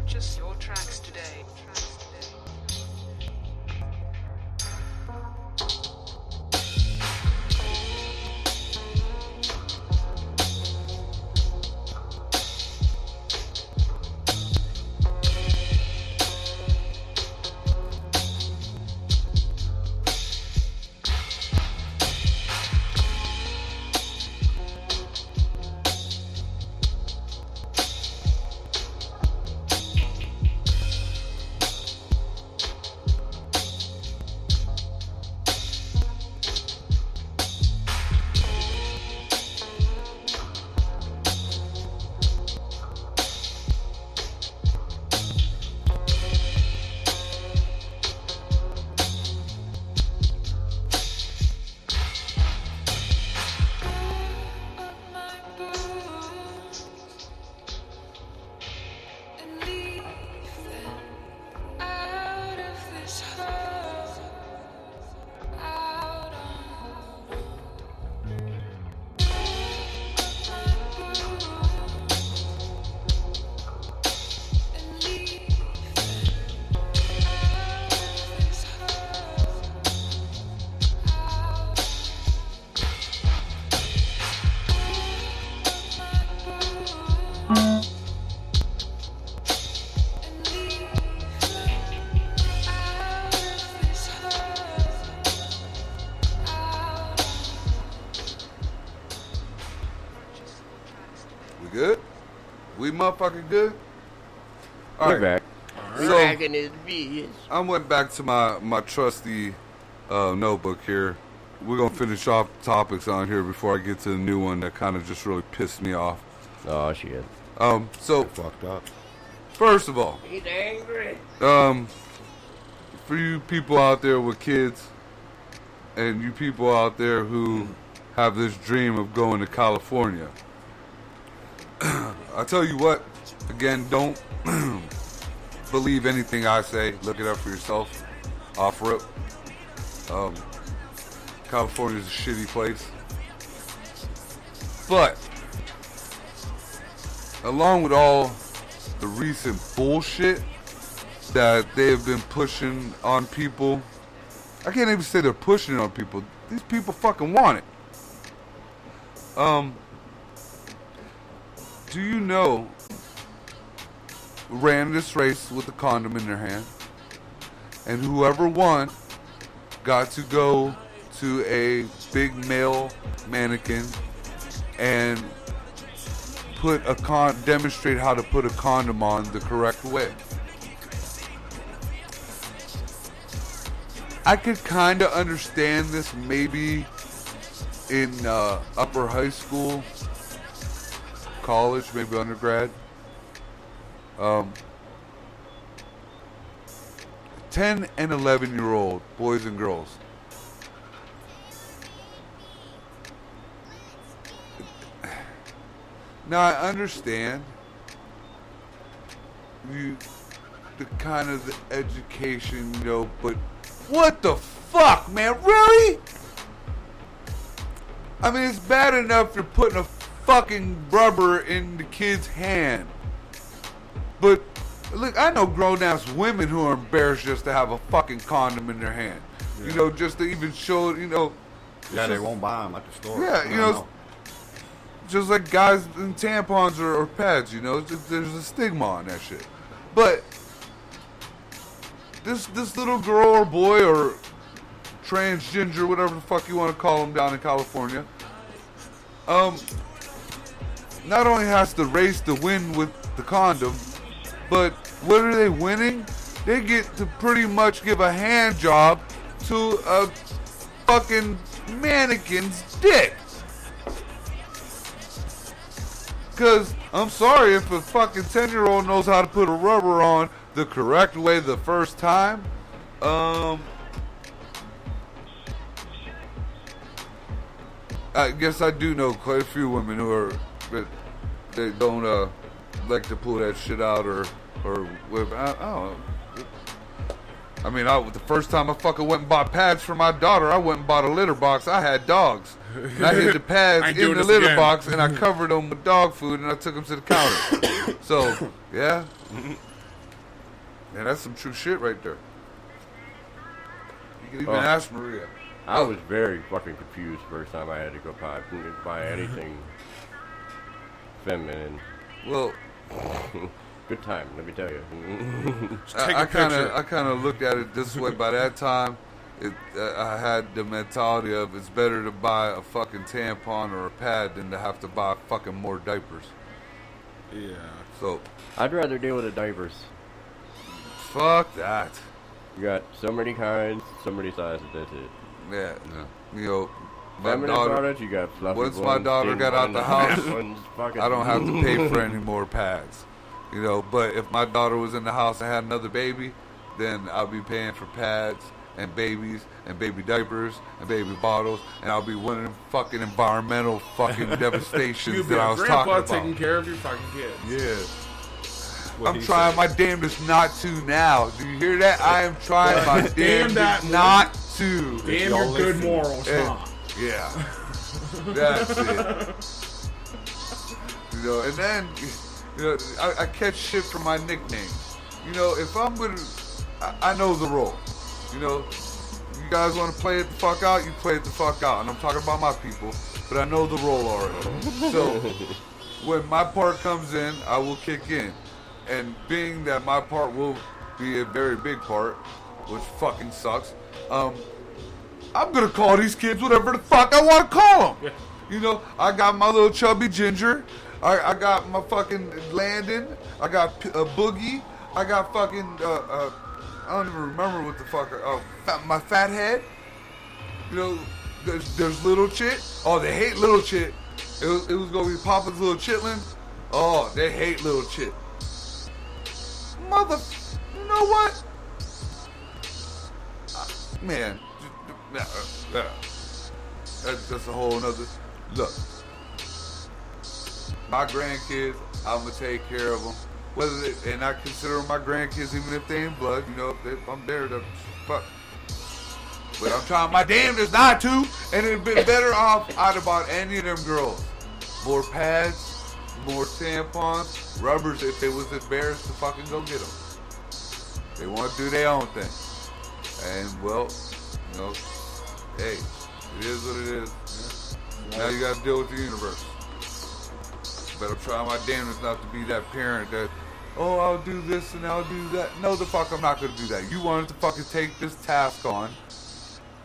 Purchase your tracks today. We good? We motherfucking good? All We're right. back. So, Rocking his beers. I went back to my trusty notebook here. We're going to finish off topics on here before I get to the new one that kind of just really pissed me off. Oh, shit. So, Fucked up. first of all, He's angry. for you people out there with kids and you people out there who have this dream of going to California, I tell you what, again, don't believe anything I say. Look it up for yourself. Off rip. California's a shitty place. But, along with all the recent bullshit that they have been pushing on people, I can't even say they're pushing it on people. These people fucking want it. Do you know ran this race with a condom in their hand, and whoever won got to go to a big male mannequin and demonstrate how to put a condom on the correct way. I could kind of understand this maybe in upper high school, college, maybe undergrad. 10 and 11-year-old boys and girls. Now I understand the kind of the education, but what the fuck, man? Really? I mean, it's bad enough you're putting a fucking rubber in the kid's hand. But, look, I know grown-ass women who are embarrassed just to have a fucking condom in their hand. Yeah. Just to even show, Yeah, they won't buy them at the store. Yeah, just like guys in tampons or pads, there's a stigma on that shit. But this little girl or boy or transgender, whatever the fuck you want to call them down in California, not only has to race to win with the condom, but what are they winning? They get to pretty much give a hand job to a fucking mannequin's dick. Because, I'm sorry, if a fucking 10-year-old knows how to put a rubber on the correct way the first time, I guess I do know quite a few women but they don't like to pull that shit out or whip. I don't know. I mean, the first time I fucking went and bought pads for my daughter, I went and bought a litter box. I had dogs. And I hid the pads in the litter box, and I covered them with dog food, and I took them to the counter. So, yeah. And that's some true shit right there. You can even ask Maria. I was very fucking confused first time I had to go buy anything feminine. Well, good time, let me tell you. I kind of looked at it this way. By that time, I had the mentality of it's better to buy a fucking tampon or a pad than to have to buy fucking more diapers. Yeah. So I'd rather deal with the diapers. fuck that. You got so many kinds, so many sizes, that's it. Yeah. You know, my Feminine daughter. products, you got fluffy Once ones, my daughter thin got out ones, the house, fat ones, fucking- I don't have to pay for any more pads. You know, but if my daughter was in the house and had another baby, then I'll be paying for pads and babies and baby diapers and baby bottles, and I'll be one of them fucking environmental fucking devastations You'll be that I a was talking grandpa about. taking care of your fucking kids. Yeah. What I'm he trying said. my damnedest not to now. Do you hear that? I am trying my Damn that, damnedest not to. Damn your good morals, huh? Yeah. That's it. You know, and then, you know, I catch shit for my nicknames. You know, if I'm gonna, I know the role. You know, you guys want to play it the fuck out, you play it the fuck out. And I'm talking about my people, but I know the role already. So, when my part comes in, I will kick in. And being that my part will be a very big part, which fucking sucks, I'm gonna call these kids whatever the fuck I want to call them. Yeah. You know, I got my little chubby Ginger, I got my fucking Landon, I got Boogie, I got fucking, I don't even remember what the fuck, my fat head. You know, there's little chit. Oh, they hate little chit. It was gonna be Papa's little chitlin. Oh, they hate little chit. You know what? Man, that's a whole nother. Look, my grandkids, I'm gonna take care of them. And I consider them my grandkids, even if they ain't blood. You know, if I'm there to fuck. But I'm trying my damnedest not to, and it'd been better off out about any of them girls. More pads, more tampons, rubbers if they was embarrassed to fucking go get them. They want to do their own thing. And, well, you know, hey, it is what it is. Yeah. Now you got to deal with the universe. But I'm trying my damnedest not to be that parent that, oh, I'll do this and I'll do that. No, the fuck, I'm not going to do that. You wanted to fucking take this task on.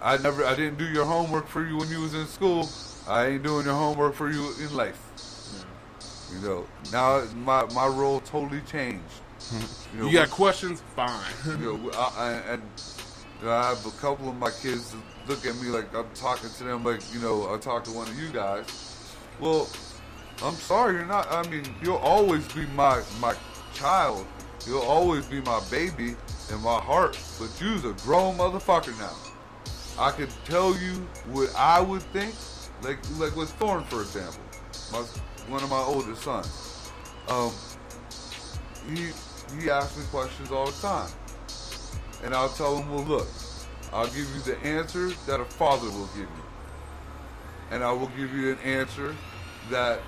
I didn't do your homework for you when you was in school. I ain't doing your homework for you in life. Yeah. You know, now my role totally changed. You got questions? Fine. You know, I have a couple of my kids look at me like I'm talking to them like, you know, I talk to one of you guys. Well, I'm sorry, you're not. I mean, you'll always be my child. You'll always be my baby in my heart. But you's a grown motherfucker now. I could tell you what I would think, like with Thorn, for example, one of my oldest sons. He asks me questions all the time, and I'll tell him, well, look, I'll give you the answer that a father will give you, and I will give you an answer that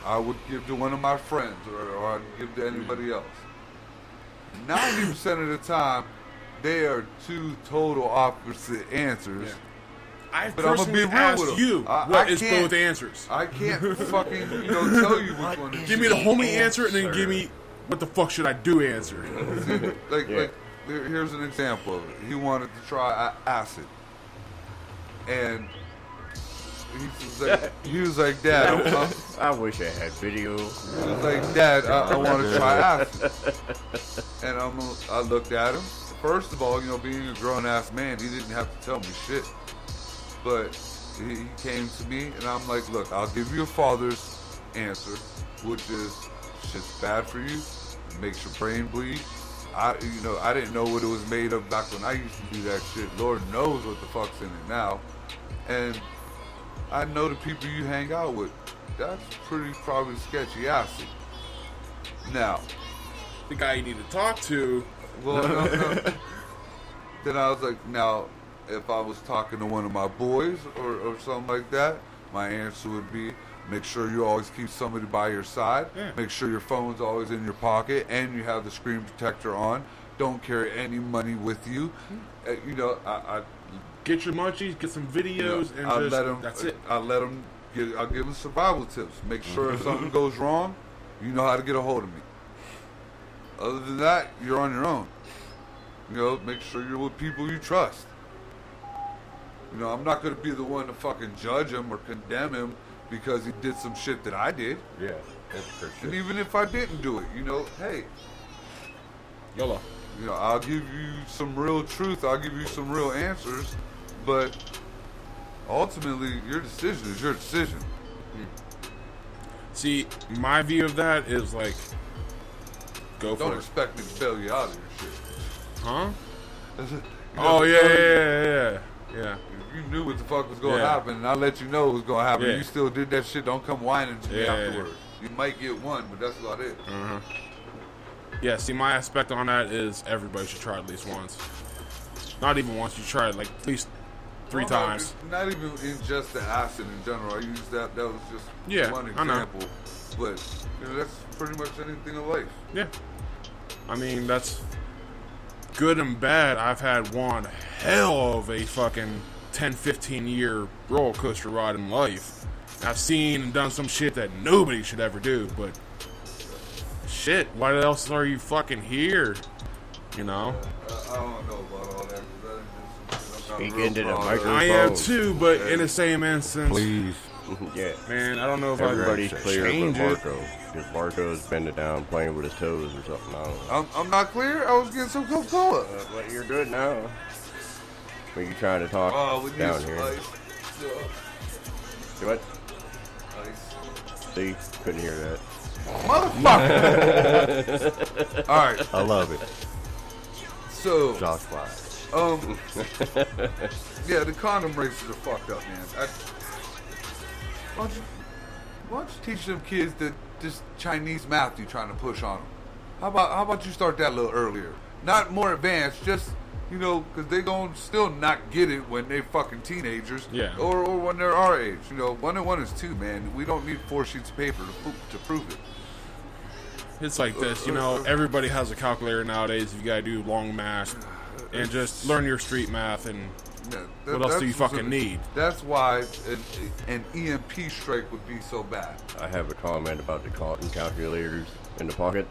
I would give to one of my friends, or I'd give to anybody else. 90% of the time, they are two total opposite answers. Yeah. I But I'm gonna be personally real asked with you them. what I is can't- both answers. I can't fucking tell you which one. Give me the homie answer and then give me what the fuck should I do answer. like here's an example of it. He wanted to try acid, and he was like, Dad, I wish I had video. he was like, Dad, I want to try acid. And I looked at him. First of all, you know, being a grown-ass man, he didn't have to tell me shit. But he came to me, and I'm like, look, I'll give you a father's answer, which is shit's bad for you, makes your brain bleed. I didn't know what it was made of back when I used to do that shit. Lord knows what the fuck's in it now. And I know the people you hang out with. That's probably sketchy acid. Now, The guy you need to talk to. well, no. Then I was like, now, if I was talking to one of my boys or something like that, my answer would be, make sure you always keep somebody by your side. Yeah. Make sure your phone's always in your pocket and you have the screen protector on. Don't carry any money with you. You know, I Get your munchies, get some videos, you know, and that's it. I'll give them survival tips. Make sure if something goes wrong, you know how to get a hold of me. Other than that, you're on your own. You know, make sure you're with people you trust. You know, I'm not going to be the one to fucking judge him or condemn him because he did some shit that I did. Yeah, that's for sure. And even if I didn't do it, you know, hey, YOLO. you know, I'll give you some real truth. I'll give you some real answers. But ultimately, your decision is your decision. See, my view of that is like, go Don't for it. expect me to bail you out of your shit. Huh? You Oh, know, yeah. If you knew what the fuck was going to Yeah. happen, and I let you know it was going to happen, Yeah. you still did that shit, don't come whining to me Yeah. afterwards. You might get one, but that's about it. Yeah, see, my aspect on that is everybody should try it at least once. Not even once, you try it like at least 3 Well, times. Not even in just the acid in general. I used that was just Yeah, one I know. example. But, you know, that's pretty much anything in life. Yeah. I mean, that's good and bad. I've had one hell of a fucking 10, 15 year roller coaster ride in life. I've seen and done some shit that nobody should ever do, but shit, why else are you fucking here? You know? I don't know about all that. 'Cause that is just, I'm not Speak real into the proud of microphone. I am too, but in the same instance, Please. Yeah. man, I don't know if Everybody's I should clear but change it. Marco. Because Marco's bending down playing with his toes or something. I don't know. I'm not clear. I was getting some Coca-Cola. But you're good now. When you trying to talk Oh, we need down some here. ice. See what? Ice. See? Couldn't hear that. Motherfucker! All right. I love it. So, Jock fly. yeah, the condom races are fucked up, man. Why don't you teach them kids that this Chinese math you trying to push on them? How about you start that a little earlier? Not more advanced, just, you know, because they gonna still not get it when they fucking teenagers. Yeah. Or when they're our age. You know, 1 and 1 is 2, man. We don't need 4 sheets of paper to prove it. It's like this, you know, everybody has a calculator nowadays. You gotta do long math and just learn your street math and Yeah, what else do you that's fucking need? That's why an EMP strike would be so bad. I have a comment about the cotton calculators in the pocket.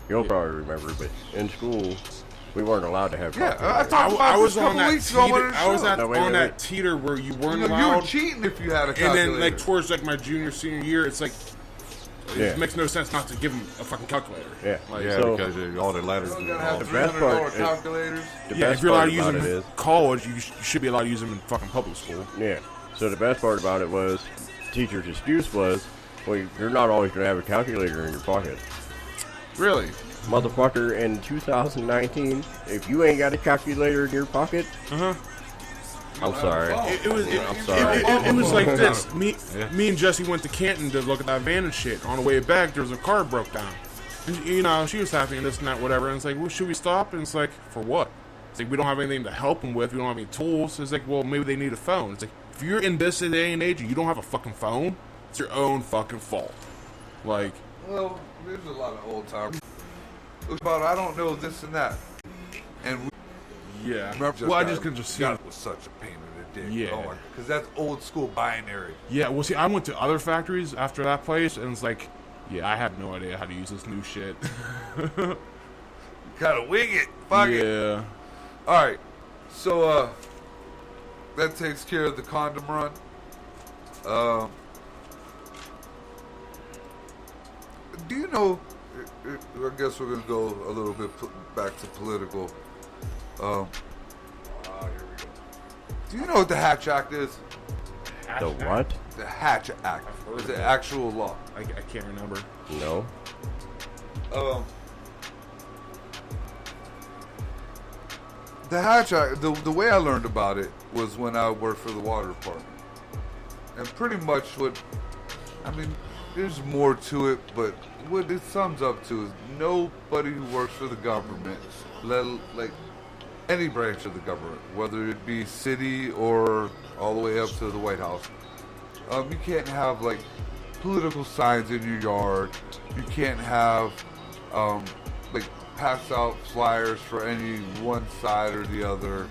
You'll probably remember, but in school, we weren't allowed to have Yeah, calculators. I talked about I was this a on couple that weeks ago on teeter. the I was show. at, No, wait, on wait, that wait. teeter where you weren't You know, you allowed. were cheating if you had a And calculator. then, like, towards like my junior, senior year, it's like Yeah. it makes no sense not to give them a fucking calculator. Yeah. Like, Yeah, So- because all the letters. You and gotta all have The that. best $300 part is- calculators. The yeah, best if you're allowed part to use about them it in is, college, you should be allowed to use them in fucking public school. yeah. So the best part about it was, teacher's excuse was, well, you're not always going to have a calculator in your pocket. Really? Motherfucker, in 2019, if you ain't got a calculator in your pocket, I'm sorry. It was. I'm sorry. It was like this. Me and Jesse went to Canton to look at that van and shit. On the way back, there was a car broke down. And, you know, she was happy and this and that, whatever. And it's like, well, should we stop? And it's like, for what? It's like, we don't have anything to help them with. We don't have any tools. It's like, well, maybe they need a phone. It's like, if you're in this day and age and you don't have a fucking phone, it's your own fucking fault. Like, Well, there's a lot of old timers. About I don't know this and that. And we yeah. remember Well, I just can just see. that was such a pain in the dick. Yeah. Because that's old school binary. Yeah, well, see, I went to other factories after that place, and it's like, yeah, I have no idea how to use this new shit. Gotta wing it. Fuck it. Yeah. All right. So that takes care of the condom run. Do you know? I guess we're gonna go a little bit back to political. Here we go. Do you know what the Hatch Act is? The what? The Hatch Act is the actual law. I can't remember. No. The Hatch Act, the way I learned about it was when I worked for the water department. And pretty much there's more to it, but what it sums up to is nobody who works for the government, like any branch of the government, whether it be city or all the way up to the White House, you can't have like political signs in your yard. You can't have like pass out flyers for any one side or the other.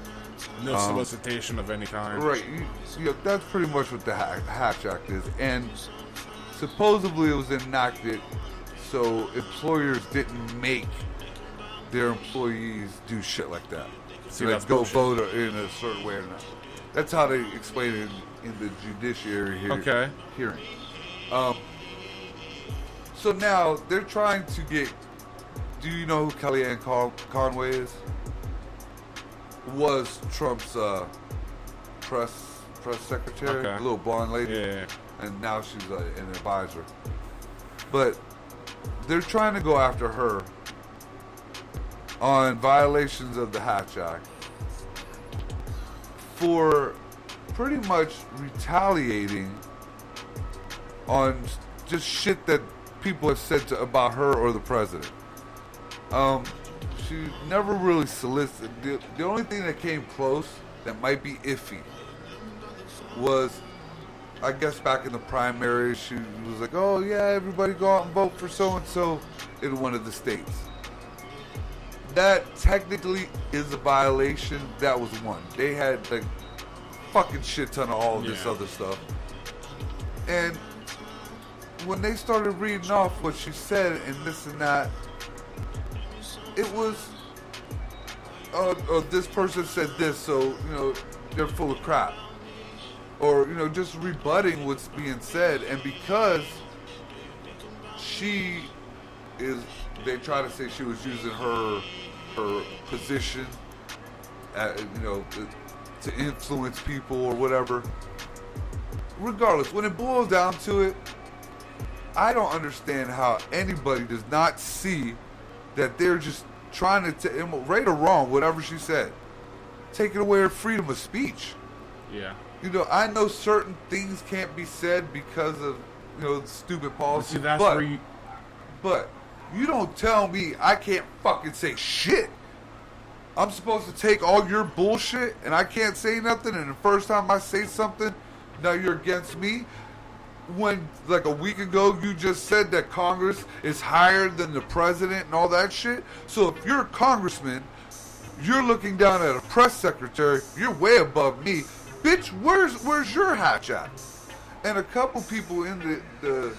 No solicitation of any kind. Right. That's pretty much what the Hatch Act is. And supposedly it was enacted so employers didn't make their employees do shit like that. See, like that's go bullshit. vote in a certain way or not. That's how they explain it in the judiciary hearing. So now they're trying to get. Do you know who Kellyanne Conway is? Was Trump's press secretary, Okay. a little blonde lady, Yeah. and now she's an advisor. But they're trying to go after her on violations of the Hatch Act for pretty much retaliating on just shit that people have said about her or the president. She never really solicited. The only thing that came close that might be iffy was, I guess back in the primary, she was like, oh yeah, everybody go out and vote for so-and-so in one of the states. That technically is a violation. That was one. They had like fucking shit ton of all of this other stuff. And when they started reading off what she said and this and that, it was, this person said this, so, they're full of crap. Or, just rebutting what's being said. And because she is, they try to say she was using her position, to influence people or whatever. Regardless, when it boils down to it, I don't understand how anybody does not see that they're just trying to, right or wrong, whatever she said, taking away her freedom of speech. Yeah. I know certain things can't be said because of, stupid policy. See, that's where you... But you don't tell me I can't fucking say shit. I'm supposed to take all your bullshit and I can't say nothing, and the first time I say something, now you're against me? When, like a week ago, you just said that Congress is higher than the president and all that shit. So if you're a congressman, you're looking down at a press secretary, you're way above me. Bitch, where's your hatch at? And a couple people in the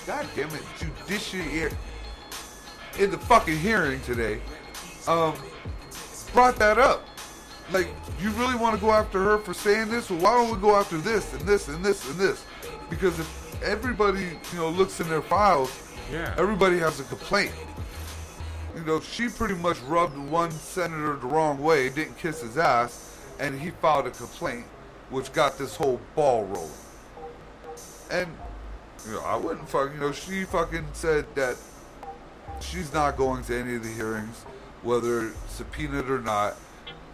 God damn it, judiciary, in the fucking hearing today, brought that up. Like, you really want to go after her for saying this? Well, why don't we go after this and this and this and this? Because if everybody, looks in their files, everybody has a complaint. She pretty much rubbed one senator the wrong way, didn't kiss his ass, and he filed a complaint, which got this whole ball rolling. And, I wouldn't fucking, she fucking said that she's not going to any of the hearings, whether subpoenaed or not.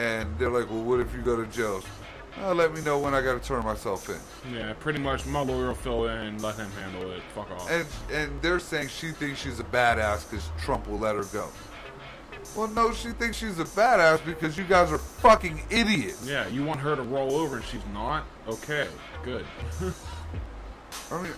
And they're like, well, what if you go to jail? Let me know when I got to turn myself in. Yeah, pretty much my lawyer will fill in and let him handle it. Fuck off. And they're saying she thinks she's a badass because Trump will let her go. Well, no, she thinks she's a badass because you guys are fucking idiots. Yeah, you want her to roll over and she's not? Okay, good. I mean...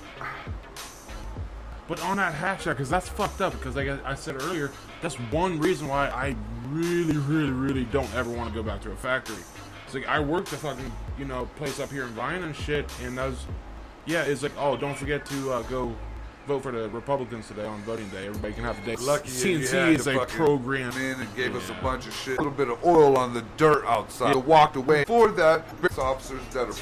But on that hatch act, because that's fucked up, because like I said earlier, that's one reason why I really, really, really don't ever want to go back to a factory. It's like, I worked a fucking, place up here in Vine and shit, and that was, it's like, oh, don't forget to go vote for the Republicans today on voting day. Everybody can have a day. Lucky CNC is a program. In and gave us a bunch of shit. A little bit of oil on the dirt outside. Walked away. For that, officers that are